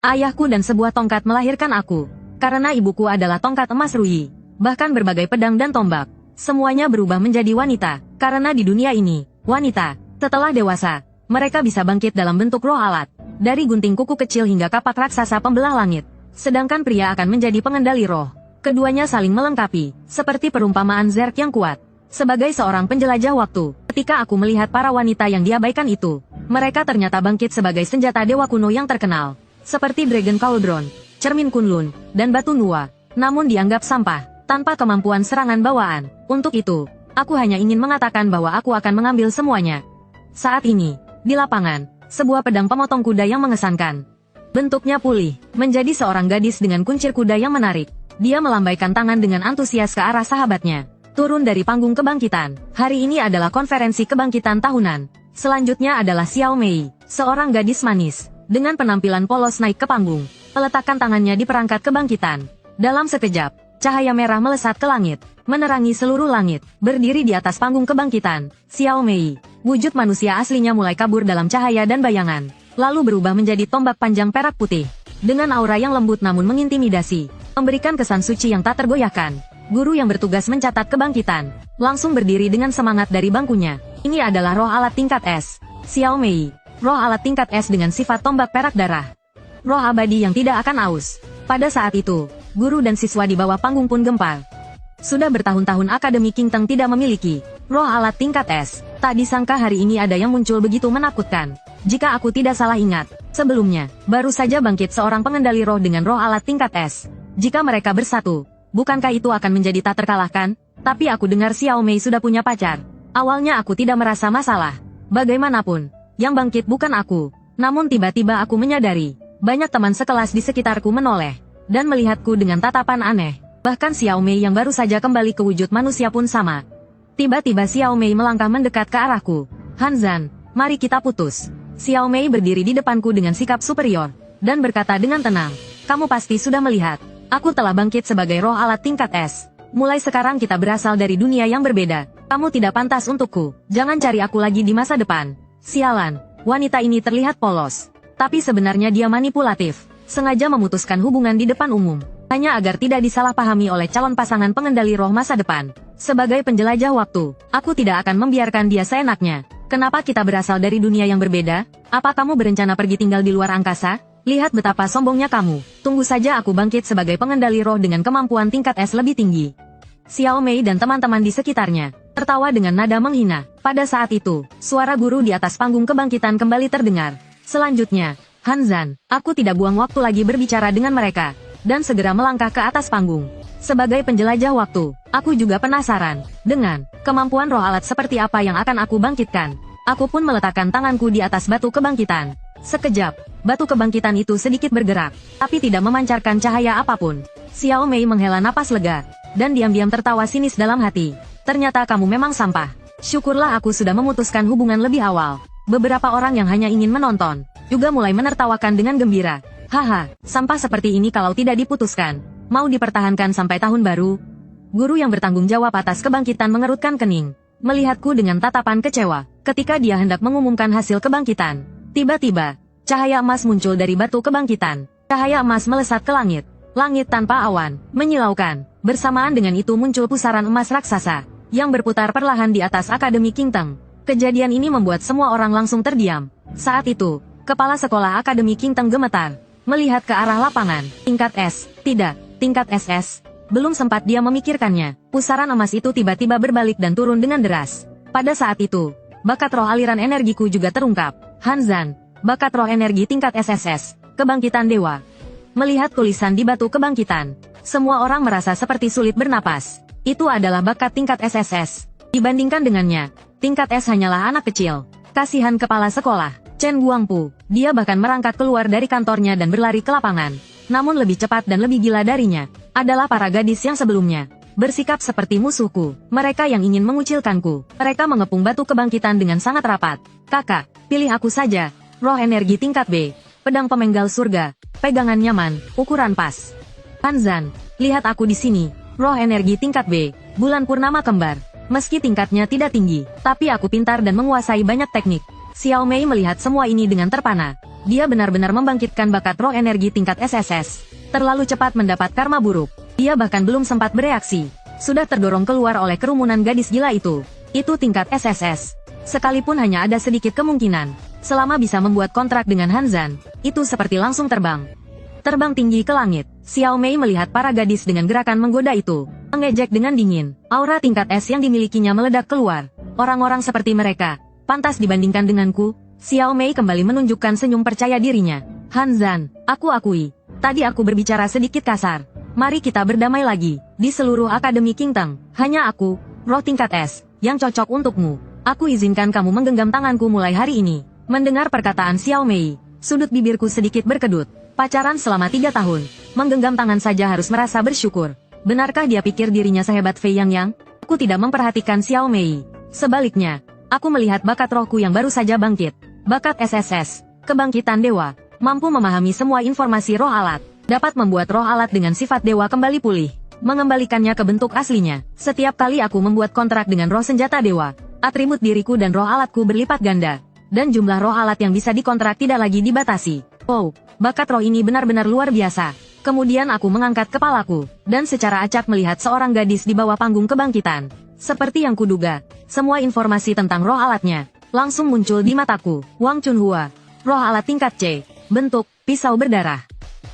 Ayahku dan sebuah tongkat melahirkan aku. Karena ibuku adalah tongkat emas Ruyi. Bahkan berbagai pedang dan tombak. Semuanya berubah menjadi wanita. Karena di dunia ini, wanita, setelah dewasa, mereka bisa bangkit dalam bentuk roh alat. Dari gunting kuku kecil hingga kapak raksasa pembelah langit. Sedangkan pria akan menjadi pengendali roh. Keduanya saling melengkapi, seperti perumpamaan Zerg yang kuat. Sebagai seorang penjelajah waktu, ketika aku melihat para wanita yang diabaikan itu, mereka ternyata bangkit sebagai senjata dewa kuno yang terkenal. Seperti Dragon Cauldron, Cermin Kunlun, dan Batu Nua, namun dianggap sampah, tanpa kemampuan serangan bawaan. Untuk itu, aku hanya ingin mengatakan bahwa aku akan mengambil semuanya. Saat ini, di lapangan, sebuah pedang pemotong kuda yang mengesankan. Bentuknya pulih, menjadi seorang gadis dengan kuncir kuda yang menarik. Dia melambaikan tangan dengan antusias ke arah sahabatnya. Turun dari panggung kebangkitan. Hari ini adalah konferensi kebangkitan tahunan. Selanjutnya adalah Xiao Mei, seorang gadis manis, dengan penampilan polos naik ke panggung, meletakkan tangannya di perangkat kebangkitan. Dalam sekejap, cahaya merah melesat ke langit, menerangi seluruh langit. Berdiri di atas panggung kebangkitan, Xiao Mei, wujud manusia aslinya mulai kabur dalam cahaya dan bayangan, lalu berubah menjadi tombak panjang perak putih. Dengan aura yang lembut namun mengintimidasi, memberikan kesan suci yang tak tergoyahkan. Guru yang bertugas mencatat kebangkitan, langsung berdiri dengan semangat dari bangkunya. Ini adalah roh alat tingkat S. Xiao Mei, roh alat tingkat S dengan sifat tombak perak darah. Roh abadi yang tidak akan aus. Pada saat itu, guru dan siswa di bawah panggung pun gempar. Sudah bertahun-tahun Akademi Kingteng tidak memiliki roh alat tingkat S. Tak disangka hari ini ada yang muncul begitu menakutkan. Jika aku tidak salah ingat, sebelumnya, baru saja bangkit seorang pengendali roh dengan roh alat tingkat S. Jika mereka bersatu, bukankah itu akan menjadi tak terkalahkan? Tapi aku dengar Xiao Mei sudah punya pacar. Awalnya aku tidak merasa masalah. Bagaimanapun, yang bangkit bukan aku. Namun tiba-tiba aku menyadari, banyak teman sekelas di sekitarku menoleh, dan melihatku dengan tatapan aneh. Bahkan Xiao Mei yang baru saja kembali ke wujud manusia pun sama. Tiba-tiba Xiao Mei melangkah mendekat ke arahku. Hanzan, mari kita putus. Xiao Mei berdiri di depanku dengan sikap superior, dan berkata dengan tenang, kamu pasti sudah melihat. Aku telah bangkit sebagai roh alat tingkat S. Mulai sekarang kita berasal dari dunia yang berbeda. Kamu tidak pantas untukku. Jangan cari aku lagi di masa depan. Sialan, wanita ini terlihat polos. Tapi sebenarnya dia manipulatif. Sengaja memutuskan hubungan di depan umum. Hanya agar tidak disalahpahami oleh calon pasangan pengendali roh masa depan. Sebagai penjelajah waktu, aku tidak akan membiarkan dia seenaknya. Kenapa kita berasal dari dunia yang berbeda? Apa kamu berencana pergi tinggal di luar angkasa? Lihat betapa sombongnya kamu. Tunggu saja aku bangkit sebagai pengendali roh dengan kemampuan tingkat S lebih tinggi. Xiao Mei dan teman-teman di sekitarnya tertawa dengan nada menghina. Pada saat itu, suara guru di atas panggung kebangkitan kembali terdengar. Selanjutnya, Hanzan, aku tidak buang waktu lagi berbicara dengan mereka, dan segera melangkah ke atas panggung. Sebagai penjelajah waktu, aku juga penasaran dengan kemampuan roh alat seperti apa yang akan aku bangkitkan. Aku pun meletakkan tanganku di atas batu kebangkitan. Sekejap, batu kebangkitan itu sedikit bergerak, tapi tidak memancarkan cahaya apapun. Xiao Mei menghela napas lega, dan diam-diam tertawa sinis dalam hati. Ternyata kamu memang sampah. Syukurlah aku sudah memutuskan hubungan lebih awal. Beberapa orang yang hanya ingin menonton, juga mulai menertawakan dengan gembira. Haha, sampah seperti ini kalau tidak diputuskan. Mau dipertahankan sampai tahun baru? Guru yang bertanggung jawab atas kebangkitan mengerutkan kening. Melihatku dengan tatapan kecewa, ketika dia hendak mengumumkan hasil kebangkitan. Tiba-tiba, cahaya emas muncul dari batu kebangkitan. Cahaya emas melesat ke langit. Langit tanpa awan, menyilaukan. Bersamaan dengan itu muncul pusaran emas raksasa, yang berputar perlahan di atas Akademi Kingteng. Kejadian ini membuat semua orang langsung terdiam. Saat itu, kepala sekolah Akademi Kingteng gemetar, melihat ke arah lapangan. Tingkat S, tidak, tingkat SS. Belum sempat dia memikirkannya, pusaran emas itu tiba-tiba berbalik dan turun dengan deras. Pada saat itu, bakat roh aliran energiku juga terungkap. Hanzan, bakat roh energi tingkat SSS, kebangkitan dewa. Melihat tulisan di batu kebangkitan, semua orang merasa seperti sulit bernapas. Itu adalah bakat tingkat SSS. Dibandingkan dengannya, tingkat S hanyalah anak kecil. Kasihan kepala sekolah, Chen Guangpu. Dia bahkan merangkak keluar dari kantornya dan berlari ke lapangan. Namun lebih cepat dan lebih gila darinya adalah para gadis yang sebelumnya bersikap seperti musuhku. Mereka yang ingin mengucilkanku. Mereka mengepung batu kebangkitan dengan sangat rapat. Kakak, pilih aku saja. Roh energi tingkat B. Pedang pemenggal surga. Pegangan nyaman, ukuran pas. Hanzan, lihat aku di sini. Roh energi tingkat B. Bulan purnama kembar. Meski tingkatnya tidak tinggi, tapi aku pintar dan menguasai banyak teknik. Xiao Mei melihat semua ini dengan terpana. Dia benar-benar membangkitkan bakat roh energi tingkat SSS. Terlalu cepat mendapat karma buruk. Dia bahkan belum sempat bereaksi. Sudah terdorong keluar oleh kerumunan gadis gila itu. Itu tingkat SSS. Sekalipun hanya ada sedikit kemungkinan. Selama bisa membuat kontrak dengan Han Zan, itu seperti langsung terbang. Terbang tinggi ke langit, Xiao Mei melihat para gadis dengan gerakan menggoda itu. Mengejek dengan dingin, aura tingkat es yang dimilikinya meledak keluar. Orang-orang seperti mereka, pantas dibandingkan denganku. Xiao Mei kembali menunjukkan senyum percaya dirinya. Han Zan, aku akui, tadi aku berbicara sedikit kasar. Mari kita berdamai lagi. Di seluruh Akademi Qingtang, hanya aku, roh tingkat es, yang cocok untukmu. Aku izinkan kamu menggenggam tanganku mulai hari ini. Mendengar perkataan Xiao Mei, sudut bibirku sedikit berkedut. Pacaran selama 3 tahun, menggenggam tangan saja harus merasa bersyukur. Benarkah dia pikir dirinya sehebat Fei Yang? Aku tidak memperhatikan Xiao Mei. Sebaliknya, aku melihat bakat rohku yang baru saja bangkit. Bakat SSS, kebangkitan dewa, mampu memahami semua informasi roh alat, dapat membuat roh alat dengan sifat dewa kembali pulih, mengembalikannya ke bentuk aslinya. Setiap kali aku membuat kontrak dengan roh senjata dewa, atribut diriku dan roh alatku berlipat ganda. Dan jumlah roh alat yang bisa dikontrak tidak lagi dibatasi. Oh, bakat roh ini benar-benar luar biasa. Kemudian aku mengangkat kepalaku, dan secara acak melihat seorang gadis di bawah panggung kebangkitan. Seperti yang kuduga, semua informasi tentang roh alatnya langsung muncul di mataku. Wang Chunhua, roh alat tingkat C, bentuk, pisau berdarah.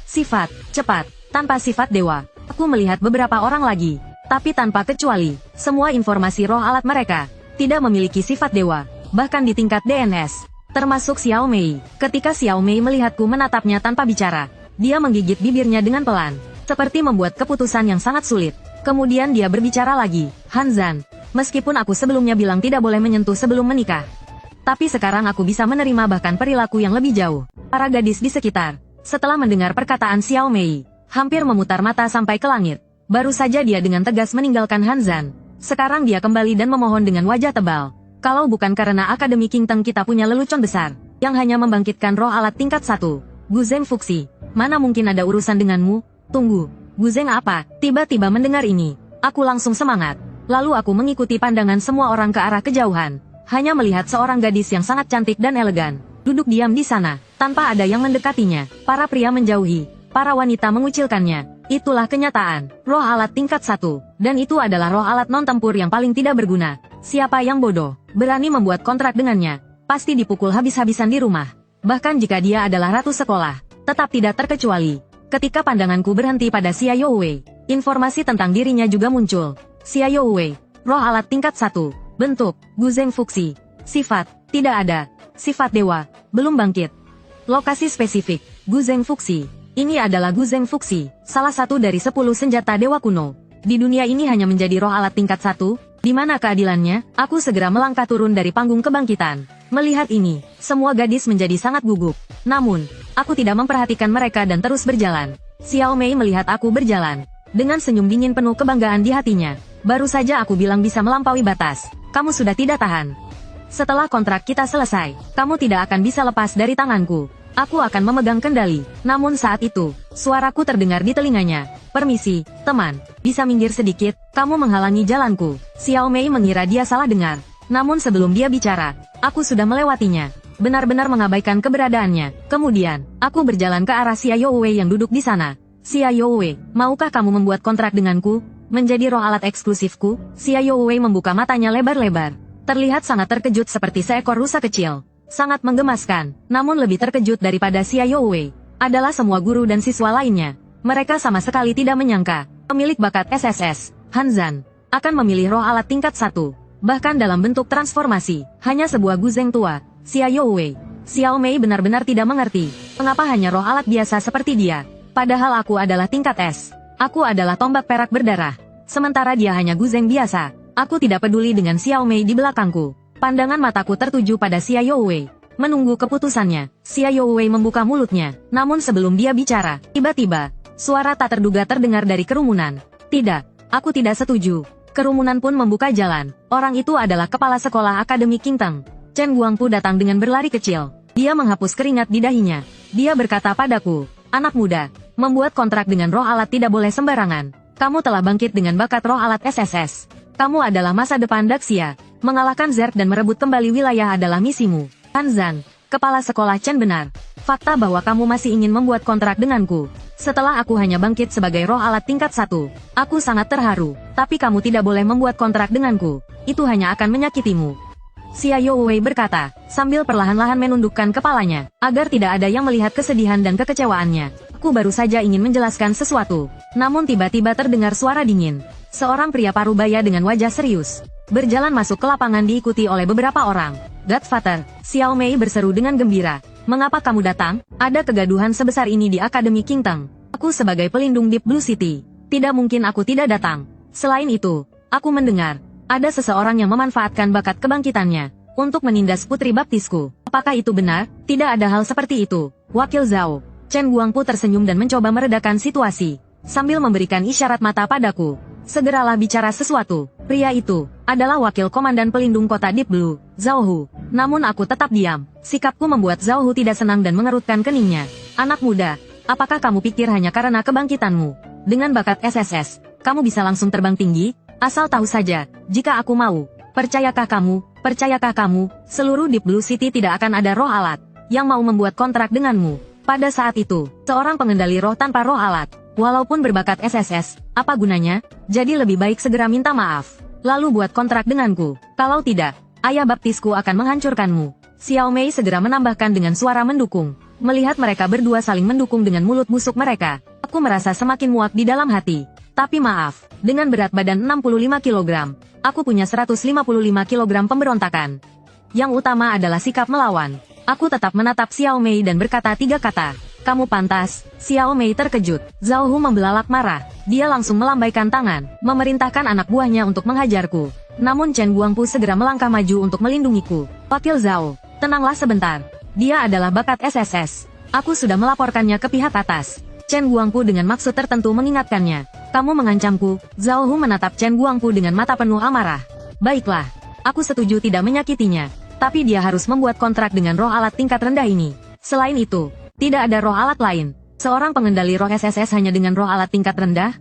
Sifat, cepat, tanpa sifat dewa. Aku melihat beberapa orang lagi, tapi tanpa kecuali, semua informasi roh alat mereka tidak memiliki sifat dewa. Bahkan di tingkat DNS, termasuk Xiao Mei. Ketika Xiao Mei melihatku menatapnya tanpa bicara, dia menggigit bibirnya dengan pelan, seperti membuat keputusan yang sangat sulit. Kemudian dia berbicara lagi, Han Zan, meskipun aku sebelumnya bilang tidak boleh menyentuh sebelum menikah, tapi sekarang aku bisa menerima bahkan perilaku yang lebih jauh. Para gadis di sekitar, setelah mendengar perkataan Xiao Mei, hampir memutar mata sampai ke langit. Baru saja dia dengan tegas meninggalkan Han Zan. Sekarang dia kembali dan memohon dengan wajah tebal. Kalau bukan karena Akademi Qingtang kita punya lelucon besar, yang hanya membangkitkan roh alat tingkat 1. Guzeng Fuxi, mana mungkin ada urusan denganmu? Tunggu, Guzeng apa? Tiba-tiba mendengar ini, aku langsung semangat. Lalu aku mengikuti pandangan semua orang ke arah kejauhan. Hanya melihat seorang gadis yang sangat cantik dan elegan, duduk diam di sana, tanpa ada yang mendekatinya. Para pria menjauhi, para wanita mengucilkannya. Itulah kenyataan, roh alat tingkat 1, dan itu adalah roh alat non-tempur yang paling tidak berguna. Siapa yang bodoh, berani membuat kontrak dengannya, pasti dipukul habis-habisan di rumah. Bahkan jika dia adalah ratu sekolah, tetap tidak terkecuali. Ketika pandanganku berhenti pada Xia Youwei, informasi tentang dirinya juga muncul. Xia Youwei, roh alat tingkat 1, bentuk, Guzeng Fuxi. Sifat, tidak ada. Sifat dewa, belum bangkit. Lokasi spesifik, Guzeng Fuxi. Ini adalah Guzeng Fuxi, salah satu dari 10 senjata dewa kuno. Di dunia ini hanya menjadi roh alat tingkat 1, di mana keadilannya? Aku segera melangkah turun dari panggung kebangkitan. Melihat ini, semua gadis menjadi sangat gugup. Namun, aku tidak memperhatikan mereka dan terus berjalan. Xiao Mei melihat aku berjalan, dengan senyum dingin penuh kebanggaan di hatinya. Baru saja aku bilang bisa melampaui batas. Kamu sudah tidak tahan. Setelah kontrak kita selesai, kamu tidak akan bisa lepas dari tanganku. Aku akan memegang kendali. Namun saat itu, suaraku terdengar di telinganya. Permisi, teman, bisa minggir sedikit, kamu menghalangi jalanku. Xiao Mei mengira dia salah dengar. Namun sebelum dia bicara, aku sudah melewatinya. Benar-benar mengabaikan keberadaannya. Kemudian, aku berjalan ke arah Xia Youwei yang duduk di sana. Xia Youwei, maukah kamu membuat kontrak denganku? Menjadi roh alat eksklusifku? Xia Youwei membuka matanya lebar-lebar. Terlihat sangat terkejut seperti seekor rusa kecil. Sangat menggemaskan, namun lebih terkejut daripada Xia Youwei adalah semua guru dan siswa lainnya. Mereka sama sekali tidak menyangka, pemilik bakat SSS, Han Zan, akan memilih roh alat tingkat 1, bahkan dalam bentuk transformasi, hanya sebuah guzeng tua. Xia Youwei, Xiao Mei benar-benar tidak mengerti, mengapa hanya roh alat biasa seperti dia. Padahal aku adalah tingkat S. Aku adalah tombak perak berdarah. Sementara dia hanya guzeng biasa. Aku tidak peduli dengan Xiao Mei di belakangku. Pandangan mataku tertuju pada Xia Youwei. Menunggu keputusannya, Xia Youwei membuka mulutnya. Namun sebelum dia bicara, tiba-tiba, suara tak terduga terdengar dari kerumunan. Tidak, aku tidak setuju. Kerumunan pun membuka jalan. Orang itu adalah kepala sekolah Akademi Qingtang. Chen Guangpu datang dengan berlari kecil. Dia menghapus keringat di dahinya. Dia berkata padaku, anak muda, membuat kontrak dengan roh alat tidak boleh sembarangan. Kamu telah bangkit dengan bakat roh alat SSS. Kamu adalah masa depan Daxia. Mengalahkan Zerg dan merebut kembali wilayah adalah misimu. Hanzan, kepala sekolah Chen benar. Fakta bahwa kamu masih ingin membuat kontrak denganku. Setelah aku hanya bangkit sebagai roh alat tingkat 1. Aku sangat terharu, tapi kamu tidak boleh membuat kontrak denganku. Itu hanya akan menyakitimu. Xia Youwei berkata, sambil perlahan-lahan menundukkan kepalanya, agar tidak ada yang melihat kesedihan dan kekecewaannya. Aku baru saja ingin menjelaskan sesuatu. Namun tiba-tiba terdengar suara dingin. Seorang pria parubaya dengan wajah serius berjalan masuk ke lapangan diikuti oleh beberapa orang. Godfather, Xiao Mei berseru dengan gembira. Mengapa kamu datang? Ada kegaduhan sebesar ini di Akademi Qingteng. Aku sebagai pelindung Deep Blue City. Tidak mungkin aku tidak datang. Selain itu, aku mendengar ada seseorang yang memanfaatkan bakat kebangkitannya untuk menindas putri baptisku. Apakah itu benar? Tidak ada hal seperti itu. Wakil Zhao, Chen Guangpu tersenyum dan mencoba meredakan situasi sambil memberikan isyarat mata padaku. Segeralah bicara sesuatu. Pria itu adalah wakil komandan pelindung kota Deep Blue, Zhao Hu. Namun aku tetap diam. Sikapku membuat Zhao Hu tidak senang dan mengerutkan keningnya. Anak muda, apakah kamu pikir hanya karena kebangkitanmu dengan bakat SSS, kamu bisa langsung terbang tinggi? Asal tahu saja, jika aku mau, percayakah kamu, seluruh Deep Blue City tidak akan ada roh alat yang mau membuat kontrak denganmu. Pada saat itu, seorang pengendali roh tanpa roh alat, walaupun berbakat SSS, apa gunanya? Jadi lebih baik segera minta maaf, lalu buat kontrak denganku. Kalau tidak, ayah baptisku akan menghancurkanmu. Xiao Mei segera menambahkan dengan suara mendukung. Melihat mereka berdua saling mendukung dengan mulut busuk mereka, aku merasa semakin muak di dalam hati. Tapi maaf, dengan berat badan 65 kg, aku punya 155 kg pemberontakan. Yang utama adalah sikap melawan. Aku tetap menatap Xiao Mei dan berkata 3 kata. Kamu pantas. Xiao Mei terkejut. Zhao Hu membelalak marah. Dia langsung melambaikan tangan, memerintahkan anak buahnya untuk menghajarku. Namun Chen Guangpu segera melangkah maju untuk melindungiku. Wakil Zhao, tenanglah sebentar. Dia adalah bakat SSS. Aku sudah melaporkannya ke pihak atas. Chen Guangpu dengan maksud tertentu mengingatkannya. Kamu mengancamku. Zhao Hu menatap Chen Guangpu dengan mata penuh amarah. Baiklah, aku setuju tidak menyakitinya. Tapi dia harus membuat kontrak dengan roh alat tingkat rendah ini. Selain itu, tidak ada roh alat lain. Seorang pengendali roh SSS hanya dengan roh alat tingkat rendah?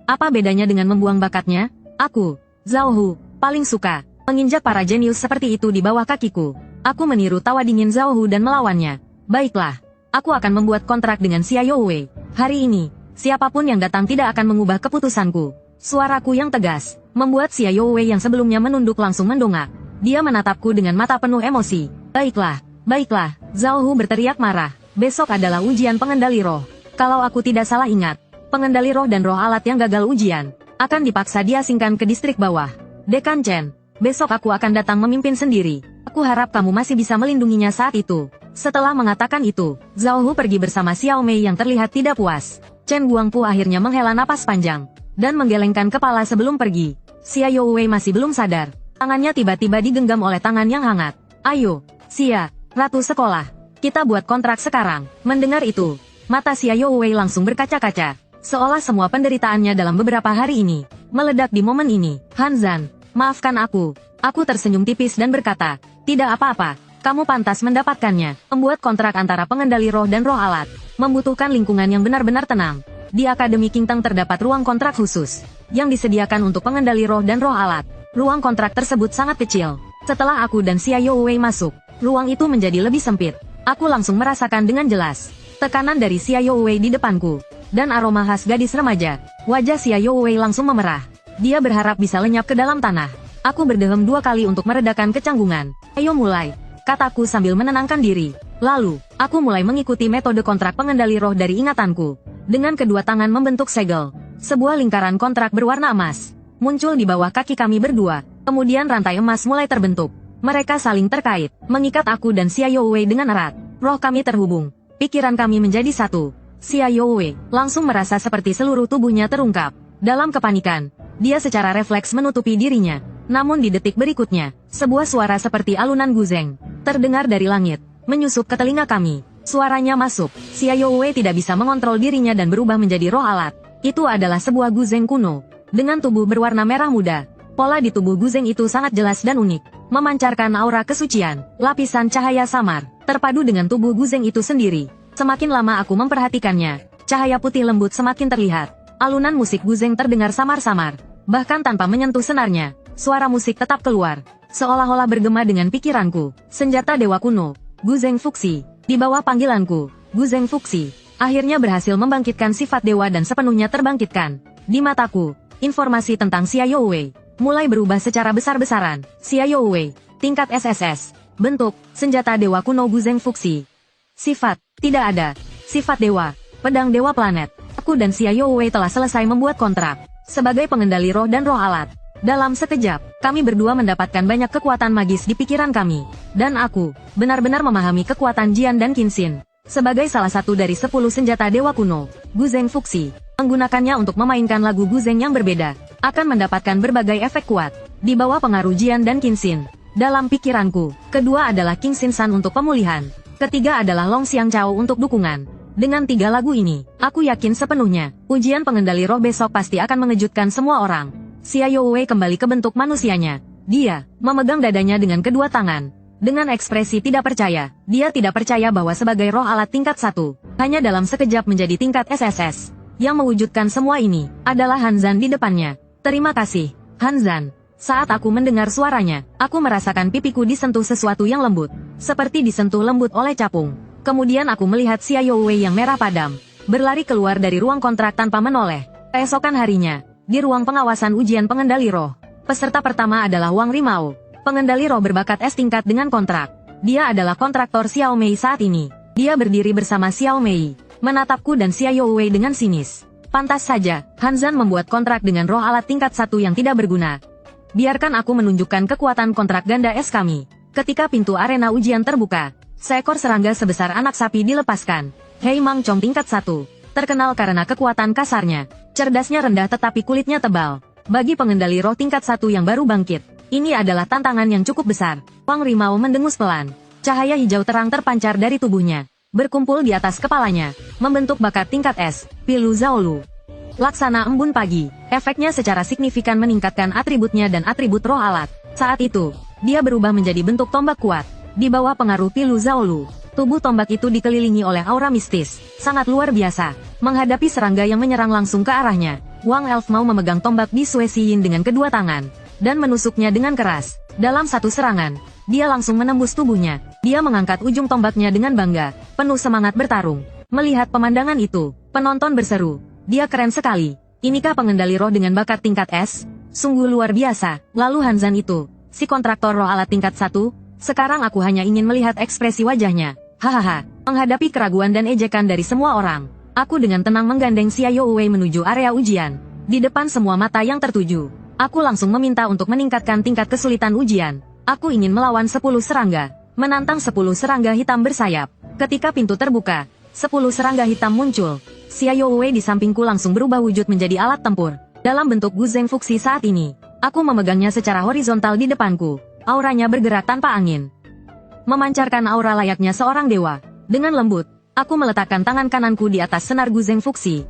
Apa bedanya dengan membuang bakatnya? Aku, Zhao Hu, paling suka menginjak para jenius seperti itu di bawah kakiku. Aku meniru tawa dingin Zhao Hu dan melawannya. Baiklah, aku akan membuat kontrak dengan Xia Youwei. Hari ini, siapapun yang datang tidak akan mengubah keputusanku. Suaraku yang tegas membuat Xia Youwei yang sebelumnya menunduk langsung mendongak. Dia menatapku dengan mata penuh emosi. Baiklah, Zhao Hu berteriak marah. Besok adalah ujian pengendali roh. Kalau aku tidak salah ingat, pengendali roh dan roh alat yang gagal ujian akan dipaksa diasingkan ke distrik bawah. Dekan Chen, besok aku akan datang memimpin sendiri. Aku harap kamu masih bisa melindunginya saat itu. Setelah mengatakan itu, Zhao Hu pergi bersama Xiao Mei yang terlihat tidak puas. Chen Guangpu akhirnya menghela napas panjang dan menggelengkan kepala sebelum pergi. Xia Youwei masih belum sadar. Tangannya tiba-tiba digenggam oleh tangan yang hangat. Ayo, Xia, ratu sekolah. Kita buat kontrak sekarang. Mendengar itu, mata Xia Youwei langsung berkaca-kaca. Seolah semua penderitaannya dalam beberapa hari ini meledak di momen ini. Hanzan, maafkan aku. Aku tersenyum tipis dan berkata, tidak apa-apa. Kamu pantas mendapatkannya. Membuat kontrak antara pengendali roh dan roh alat membutuhkan lingkungan yang benar-benar tenang. Di Akademi Qingteng terdapat ruang kontrak khusus yang disediakan untuk pengendali roh dan roh alat. Ruang kontrak tersebut sangat kecil. Setelah aku dan Xia Youwei masuk, ruang itu menjadi lebih sempit. Aku langsung merasakan dengan jelas tekanan dari Xia Youwei di depanku, dan aroma khas gadis remaja. Wajah Xia Youwei langsung memerah. Dia berharap bisa lenyap ke dalam tanah. Aku berdehem 2 kali untuk meredakan kecanggungan. Ayo mulai, kataku sambil menenangkan diri. Lalu, aku mulai mengikuti metode kontrak pengendali roh dari ingatanku. Dengan kedua tangan membentuk segel, sebuah lingkaran kontrak berwarna emas muncul di bawah kaki kami berdua. Kemudian rantai emas mulai terbentuk. Mereka saling terkait, mengikat aku dan Xia Youwei dengan erat. Roh kami terhubung, pikiran kami menjadi satu. Xia Youwei langsung merasa seperti seluruh tubuhnya terungkap. Dalam kepanikan, dia secara refleks menutupi dirinya. Namun di detik berikutnya, sebuah suara seperti alunan guzeng terdengar dari langit, menyusup ke telinga kami. Suaranya masuk. Xia Youwei tidak bisa mengontrol dirinya dan berubah menjadi roh alat. Itu adalah sebuah guzeng kuno dengan tubuh berwarna merah muda. Pola di tubuh guzeng itu sangat jelas dan unik, memancarkan aura kesucian. Lapisan cahaya samar terpadu dengan tubuh guzeng itu sendiri. Semakin lama aku memperhatikannya, cahaya putih lembut semakin terlihat. Alunan musik guzeng terdengar samar-samar. Bahkan tanpa menyentuh senarnya, suara musik tetap keluar, seolah-olah bergema dengan pikiranku. Senjata dewa kuno. Gu Zeng Fuxi. Di bawah panggilanku, Gu Zeng Fuxi, akhirnya berhasil membangkitkan sifat dewa dan sepenuhnya terbangkitkan. Di mataku, informasi tentang Xia Youwei mulai berubah secara besar-besaran. Xia Youwei, tingkat SSS. Bentuk, senjata dewa kuno Gu Zeng Fuxi. Sifat, tidak ada. Sifat dewa, pedang dewa planet. Aku dan Xia Youwei telah selesai membuat kontrak sebagai pengendali roh dan roh alat. Dalam sekejap, kami berdua mendapatkan banyak kekuatan magis di pikiran kami. Dan aku, benar-benar memahami kekuatan Jian dan Qinxin. Sebagai salah satu dari 10 senjata dewa kuno, Gu Zeng Fuxi, menggunakannya untuk memainkan lagu Gu Zeng yang berbeda, akan mendapatkan berbagai efek kuat, di bawah pengaruh Jian dan Qinxin. Dalam pikiranku, kedua adalah Qinxin San untuk pemulihan, ketiga adalah Long Xiang Chao untuk dukungan. Dengan 3 lagu ini, aku yakin sepenuhnya, ujian pengendali roh besok pasti akan mengejutkan semua orang. Xia Youwei kembali ke bentuk manusianya. Dia memegang dadanya dengan kedua tangan. Dengan ekspresi tidak percaya, dia tidak percaya bahwa sebagai roh alat tingkat 1, hanya dalam sekejap menjadi tingkat SSS. Yang mewujudkan semua ini, adalah Han Zan di depannya. Terima kasih, Han Zan. Saat aku mendengar suaranya, aku merasakan pipiku disentuh sesuatu yang lembut. Seperti disentuh lembut oleh capung. Kemudian aku melihat Xia Youwei yang merah padam, berlari keluar dari ruang kontrak tanpa menoleh. Keesokan harinya, di ruang pengawasan ujian pengendali roh, peserta pertama adalah Wang Rimao, pengendali roh berbakat S tingkat dengan kontrak. Dia adalah kontraktor Xiao Mei saat ini. Dia berdiri bersama Xiao Mei, menatapku dan Xia Youwei dengan sinis. Pantas saja, Han Zan membuat kontrak dengan roh alat tingkat 1 yang tidak berguna. Biarkan aku menunjukkan kekuatan kontrak ganda S kami. Ketika pintu arena ujian terbuka, seekor serangga sebesar anak sapi dilepaskan. Hei Mang Chong tingkat 1, terkenal karena kekuatan kasarnya. Cerdasnya rendah tetapi kulitnya tebal. Bagi pengendali roh tingkat 1 yang baru bangkit, ini adalah tantangan yang cukup besar. Wang Rimao mendengus pelan. Cahaya hijau terang terpancar dari tubuhnya, berkumpul di atas kepalanya, membentuk bakat tingkat S, Pilu Zaolu. Laksana embun pagi, efeknya secara signifikan meningkatkan atributnya dan atribut roh alat. Saat itu, dia berubah menjadi bentuk tombak kuat. Di bawah pengaruh Pilu Zaolu, tubuh tombak itu dikelilingi oleh aura mistis, sangat luar biasa. Menghadapi serangga yang menyerang langsung ke arahnya, Wang Elf mau memegang tombak di Sui Yin dengan kedua tangan, dan menusuknya dengan keras. Dalam satu serangan, dia langsung menembus tubuhnya. Dia mengangkat ujung tombaknya dengan bangga, penuh semangat bertarung. Melihat pemandangan itu, penonton berseru, dia keren sekali. Inikah pengendali roh dengan bakat tingkat S? Sungguh luar biasa. Lalu Han Zan itu, si kontraktor roh alat tingkat 1, sekarang aku hanya ingin melihat ekspresi wajahnya. Hahaha, menghadapi keraguan dan ejekan dari semua orang, aku dengan tenang menggandeng Xia Youwei menuju area ujian. Di depan semua mata yang tertuju, aku langsung meminta untuk meningkatkan tingkat kesulitan ujian. Aku ingin melawan 10 serangga, menantang 10 serangga hitam bersayap. Ketika pintu terbuka, 10 serangga hitam muncul. Xia Youwei di sampingku langsung berubah wujud menjadi alat tempur. Dalam bentuk Gu Zeng Fuxi saat ini, aku memegangnya secara horizontal di depanku. Auranya bergerak tanpa angin, memancarkan aura layaknya seorang dewa. Dengan lembut, aku meletakkan tangan kananku di atas senar Gu Zeng Fuxi.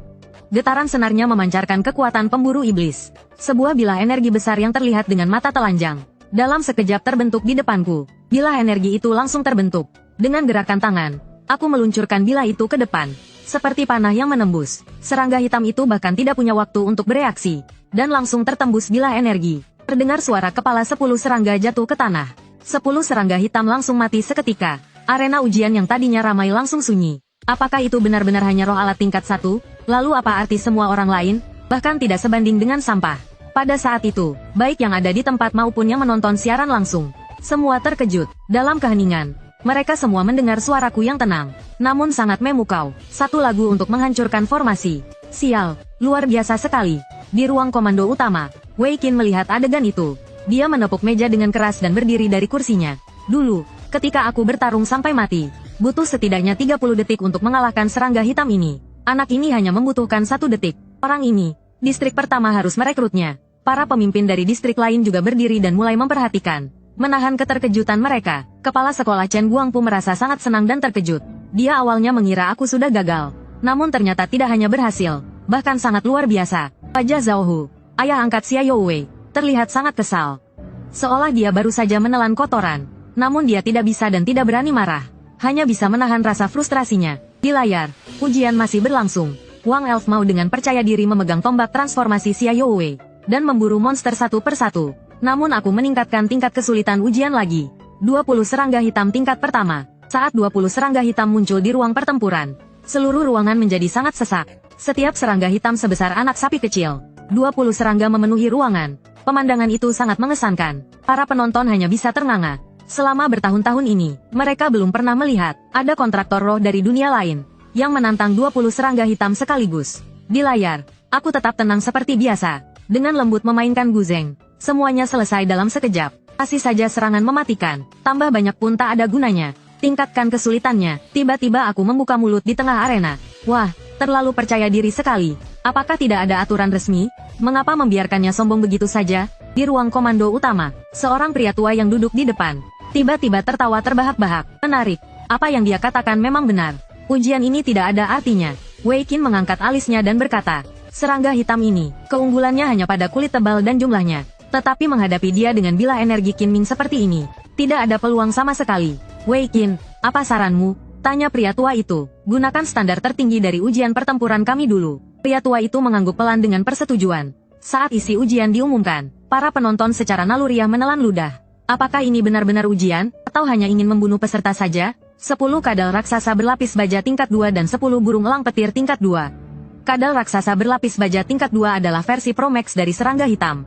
Getaran senarnya memancarkan kekuatan pemburu iblis. Sebuah bilah energi besar yang terlihat dengan mata telanjang. Dalam sekejap terbentuk di depanku. Bilah energi itu langsung terbentuk. Dengan gerakan tangan, aku meluncurkan bilah itu ke depan. Seperti panah yang menembus. Serangga hitam itu bahkan tidak punya waktu untuk bereaksi. Dan langsung tertembus bilah energi. Terdengar suara kepala 10 serangga jatuh ke tanah. 10 serangga hitam langsung mati seketika. Arena ujian yang tadinya ramai langsung sunyi. Apakah itu benar-benar hanya roh alat tingkat 1? Lalu apa arti semua orang lain? Bahkan tidak sebanding dengan sampah. Pada saat itu, baik yang ada di tempat maupun yang menonton siaran langsung, semua terkejut. Dalam keheningan, mereka semua mendengar suaraku yang tenang, namun sangat memukau. Satu lagu untuk menghancurkan formasi. Sial, luar biasa sekali. Di ruang komando utama, Wei Qin melihat adegan itu. Dia menepuk meja dengan keras dan berdiri dari kursinya. Dulu, ketika aku bertarung sampai mati, butuh setidaknya 30 detik untuk mengalahkan serangga hitam ini. Anak ini hanya membutuhkan 1 detik. Orang ini, distrik pertama harus merekrutnya. Para pemimpin dari distrik lain juga berdiri dan mulai memperhatikan. Menahan keterkejutan mereka, kepala sekolah Chen Guangpu merasa sangat senang dan terkejut. Dia awalnya mengira aku sudah gagal. Namun ternyata tidak hanya berhasil, bahkan sangat luar biasa. Wajah Zhao Hu, ayah angkat Xia Youwei, terlihat sangat kesal. Seolah dia baru saja menelan kotoran. Namun dia tidak bisa dan tidak berani marah. Hanya bisa menahan rasa frustrasinya. Di layar, ujian masih berlangsung. Wang Elf mau dengan percaya diri memegang tombak transformasi Xia Youwei dan memburu monster satu persatu. Namun aku meningkatkan tingkat kesulitan ujian lagi. 20 serangga hitam tingkat pertama. Saat 20 serangga hitam muncul di ruang pertempuran, seluruh ruangan menjadi sangat sesak. Setiap serangga hitam sebesar anak sapi kecil. 20 serangga memenuhi ruangan. Pemandangan itu sangat mengesankan. Para penonton hanya bisa ternganga. Selama bertahun-tahun ini, mereka belum pernah melihat ada kontraktor roh dari dunia lain yang menantang 20 serangga hitam sekaligus. Di layar, aku tetap tenang seperti biasa. Dengan lembut memainkan guzeng, semuanya selesai dalam sekejap. Kasih saja serangan mematikan, tambah banyak pun tak ada gunanya. Tingkatkan kesulitannya. Tiba-tiba aku membuka mulut di tengah arena. Wah, terlalu percaya diri sekali. Apakah tidak ada aturan resmi? Mengapa membiarkannya sombong begitu saja? Di ruang komando utama, seorang pria tua yang duduk di depan, tiba-tiba tertawa terbahak-bahak. Menarik. Apa yang dia katakan memang benar. Ujian ini tidak ada artinya. Wei Qin mengangkat alisnya dan berkata, serangga hitam ini, keunggulannya hanya pada kulit tebal dan jumlahnya. Tetapi menghadapi dia dengan bilah energi Qin Ming seperti ini, tidak ada peluang sama sekali. Wei Qin, apa saranmu? Tanya pria tua itu. Gunakan standar tertinggi dari ujian pertempuran kami dulu. Pria tua itu mengangguk pelan dengan persetujuan. Saat isi ujian diumumkan, para penonton secara naluriah menelan ludah. Apakah ini benar-benar ujian, atau hanya ingin membunuh peserta saja? 10 kadal raksasa berlapis baja tingkat 2 dan 10 burung elang petir tingkat 2. Kadal raksasa berlapis baja tingkat 2 adalah versi Pro Max dari serangga hitam.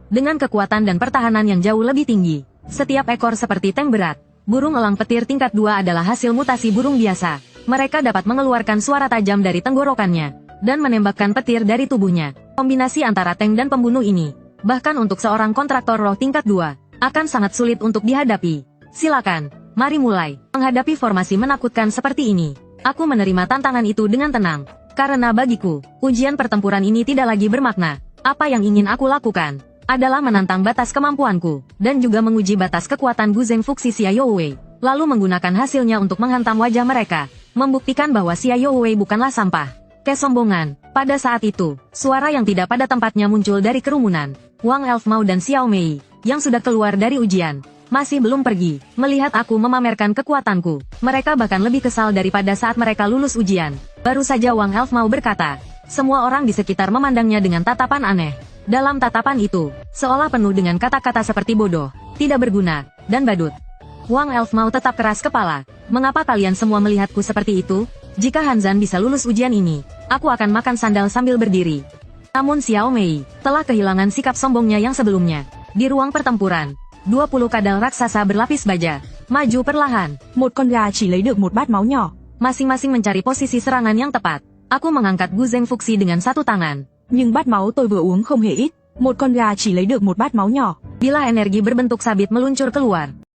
Dengan kekuatan dan pertahanan yang jauh lebih tinggi, setiap ekor seperti tank berat. Burung elang petir tingkat 2 adalah hasil mutasi burung biasa. Mereka dapat mengeluarkan suara tajam dari tenggorokannya dan menembakkan petir dari tubuhnya. Kombinasi antara tank dan pembunuh ini, bahkan untuk seorang kontraktor roh tingkat 2, akan sangat sulit untuk dihadapi. Silakan, mari mulai. Menghadapi formasi menakutkan seperti ini, aku menerima tantangan itu dengan tenang. Karena bagiku, ujian pertempuran ini tidak lagi bermakna. Apa yang ingin aku lakukan adalah menantang batas kemampuanku, dan juga menguji batas kekuatan Guzeng Fuxi Xia Youwei, lalu menggunakan hasilnya untuk menghantam wajah mereka, membuktikan bahwa Xia Youwei bukanlah sampah. Kesombongan. Pada saat itu, suara yang tidak pada tempatnya muncul dari kerumunan. Wang Elfmao dan Xiao Mei, yang sudah keluar dari ujian, masih belum pergi. Melihat aku memamerkan kekuatanku, mereka bahkan lebih kesal daripada saat mereka lulus ujian. Baru saja Wang Elfmao berkata, semua orang di sekitar memandangnya dengan tatapan aneh. Dalam tatapan itu, seolah penuh dengan kata-kata seperti bodoh, tidak berguna, dan badut. Wang Elfmao tetap keras kepala. Mengapa kalian semua melihatku seperti itu? Jika Hanzan bisa lulus ujian ini, aku akan makan sandal sambil berdiri. Namun Xiao Mei telah kehilangan sikap sombongnya yang sebelumnya. Di ruang pertempuran, 20 kadal raksasa berlapis baja maju perlahan. Một con gà chỉ lấy được một bát máu nhỏ. Masing-masing mencari posisi serangan yang tepat. Aku mengangkat Guzeng Fuxi dengan satu tangan. Nhưng bát máu tôi vừa uống không hề ít. Một con gà chỉ lấy được một bát máu nhỏ. Bilah energi berbentuk sabit meluncur keluar.